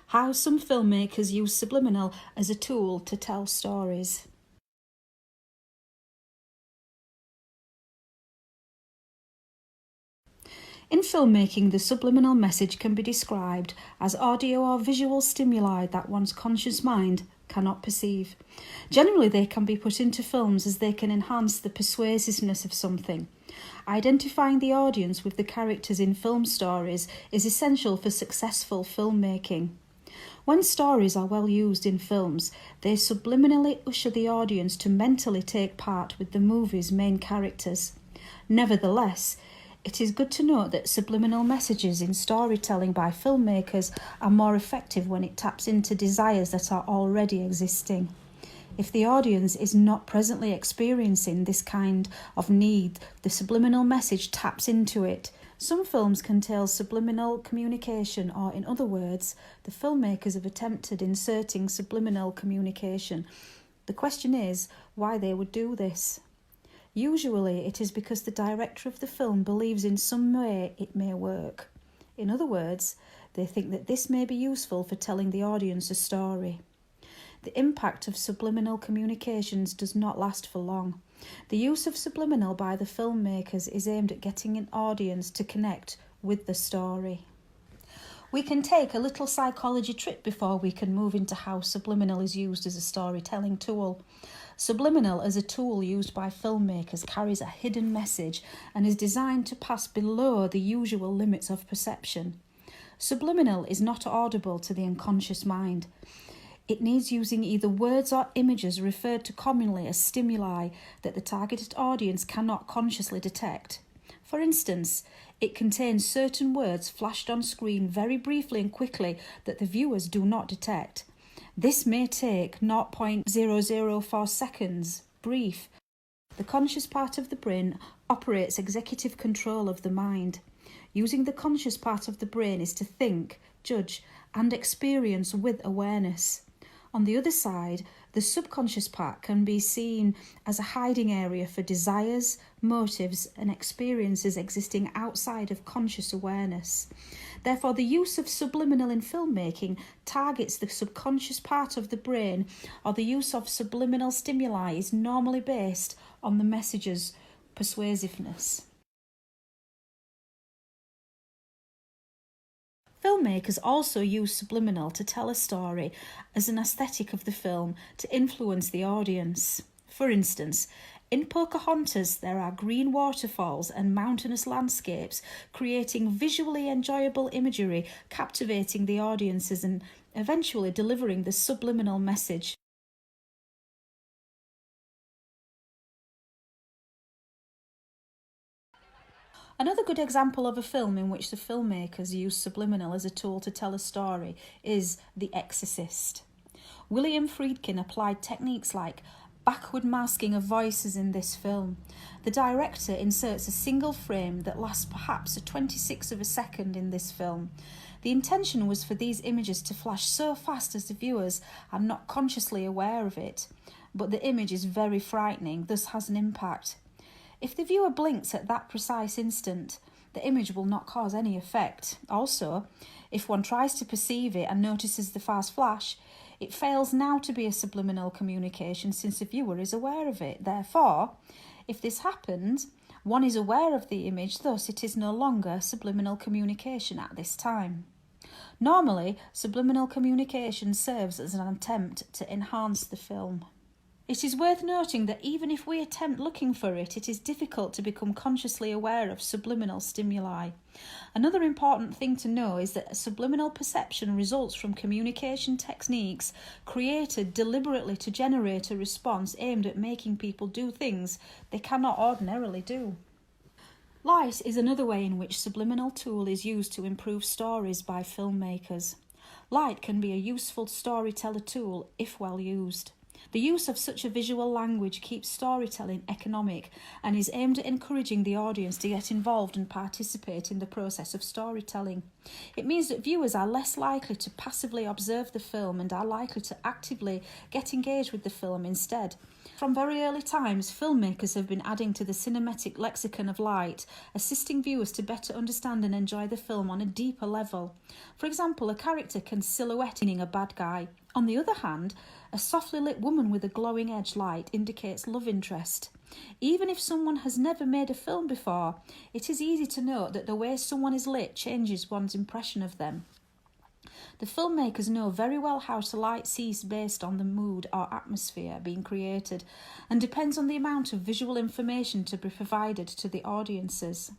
How some filmmakers use subliminal as a tool to tell stories. In filmmaking, the subliminal message can be described as audio or visual stimuli that one's conscious mind cannot perceive. Generally, they can be put into films as they can enhance the persuasiveness of something. Identifying the audience with the characters in film stories is essential for successful filmmaking. When stories are well used in films, they subliminally usher the audience to mentally take part with the movie's main characters. Nevertheless, it is good to note that subliminal messages in storytelling by filmmakers are more effective when it taps into desires that are already existing. If the audience is not presently experiencing this kind of need, the subliminal message taps into it. Some films contain subliminal communication, or in other words, the filmmakers have attempted inserting subliminal communication. The question is why they would do this. Usually it is because the director of the film believes in some way it may work. In other words, they think that this may be useful for telling the audience a story. The impact of subliminal communications does not last for long. The use of subliminal by the filmmakers is aimed at getting an audience to connect with the story. We can take a little psychology trip before we can move into how subliminal is used as a storytelling tool. Subliminal as a tool used by filmmakers carries a hidden message and is designed to pass below the usual limits of perception. Subliminal is not audible to the unconscious mind. It needs using either words or images referred to commonly as stimuli that the targeted audience cannot consciously detect. For instance, it contains certain words flashed on screen very briefly and quickly that the viewers do not detect. This may take 0.004 seconds, brief. The conscious part of the brain operates executive control of the mind. Using the conscious part of the brain is to think, judge, and experience with awareness. On the other side, the subconscious part can be seen as a hiding area for desires, motives, and experiences existing outside of conscious awareness. Therefore, the use of subliminal in filmmaking targets the subconscious part of the brain, or the use of subliminal stimuli is normally based on the message's persuasiveness. Filmmakers also use subliminal to tell a story as an aesthetic of the film to influence the audience. For instance, in Pocahontas, there are green waterfalls and mountainous landscapes, creating visually enjoyable imagery, captivating the audiences and eventually delivering the subliminal message. Another good example of a film in which the filmmakers use subliminal as a tool to tell a story is The Exorcist. William Friedkin applied techniques like backward masking of voices in this film. The director inserts a single frame that lasts perhaps a 26th of a second in this film. The intention was for these images to flash so fast as the viewers are not consciously aware of it, but the image is very frightening, thus has an impact. If the viewer blinks at that precise instant, the image will not cause any effect. Also, if one tries to perceive it and notices the fast flash, it fails now to be a subliminal communication since the viewer is aware of it. Therefore, if this happens, one is aware of the image, thus it is no longer subliminal communication at this time. Normally, subliminal communication serves as an attempt to enhance the film. It is worth noting that even if we attempt looking for it, it is difficult to become consciously aware of subliminal stimuli. Another important thing to know is that subliminal perception results from communication techniques created deliberately to generate a response aimed at making people do things they cannot ordinarily do. Light is another way in which subliminal tool is used to improve stories by filmmakers. Light can be a useful storyteller tool if well used. The use of such a visual language keeps storytelling economic and is aimed at encouraging the audience to get involved and participate in the process of storytelling. It means that viewers are less likely to passively observe the film and are likely to actively get engaged with the film instead. From very early times, filmmakers have been adding to the cinematic lexicon of light, assisting viewers to better understand and enjoy the film on a deeper level. For example, a character can silhouette meaning a bad guy. On the other hand, a softly lit woman with a glowing edge light indicates love interest. Even if someone has never made a film before, it is easy to note that the way someone is lit changes one's impression of them. The filmmakers know very well how to light scenes based on the mood or atmosphere being created, and depends on the amount of visual information to be provided to the audiences.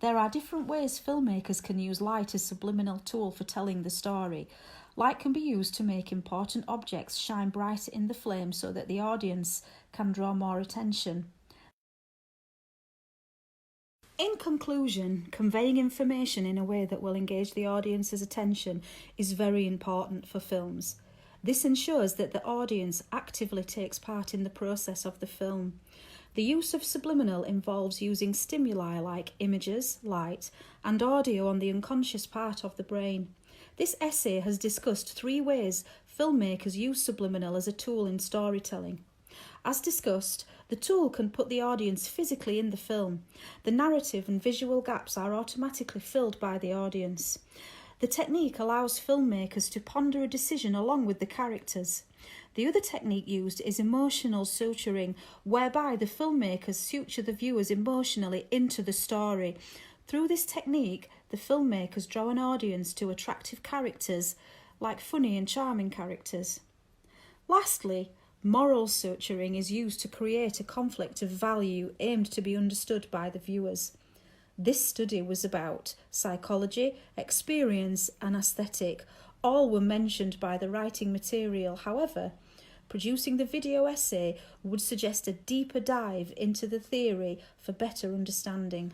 There are different ways filmmakers can use light as a subliminal tool for telling the story. Light can be used to make important objects shine brighter in the flame so that the audience can draw more attention. In conclusion, conveying information in a way that will engage the audience's attention is very important for films. This ensures that the audience actively takes part in the process of the film. The use of subliminal involves using stimuli like images, light, and audio on the unconscious part of the brain. This essay has discussed 3 ways filmmakers use subliminal as a tool in storytelling. As discussed, the tool can put the audience physically in the film. The narrative and visual gaps are automatically filled by the audience. The technique allows filmmakers to ponder a decision along with the characters. The other technique used is emotional suturing, whereby the filmmakers suture the viewers emotionally into the story. Through this technique, the filmmakers draw an audience to attractive characters, like funny and charming characters. Lastly, moral suturing is used to create a conflict of value aimed to be understood by the viewers. This study was about psychology, experience, and aesthetic. All were mentioned by the writing material. However, producing the video essay would suggest a deeper dive into the theory for better understanding.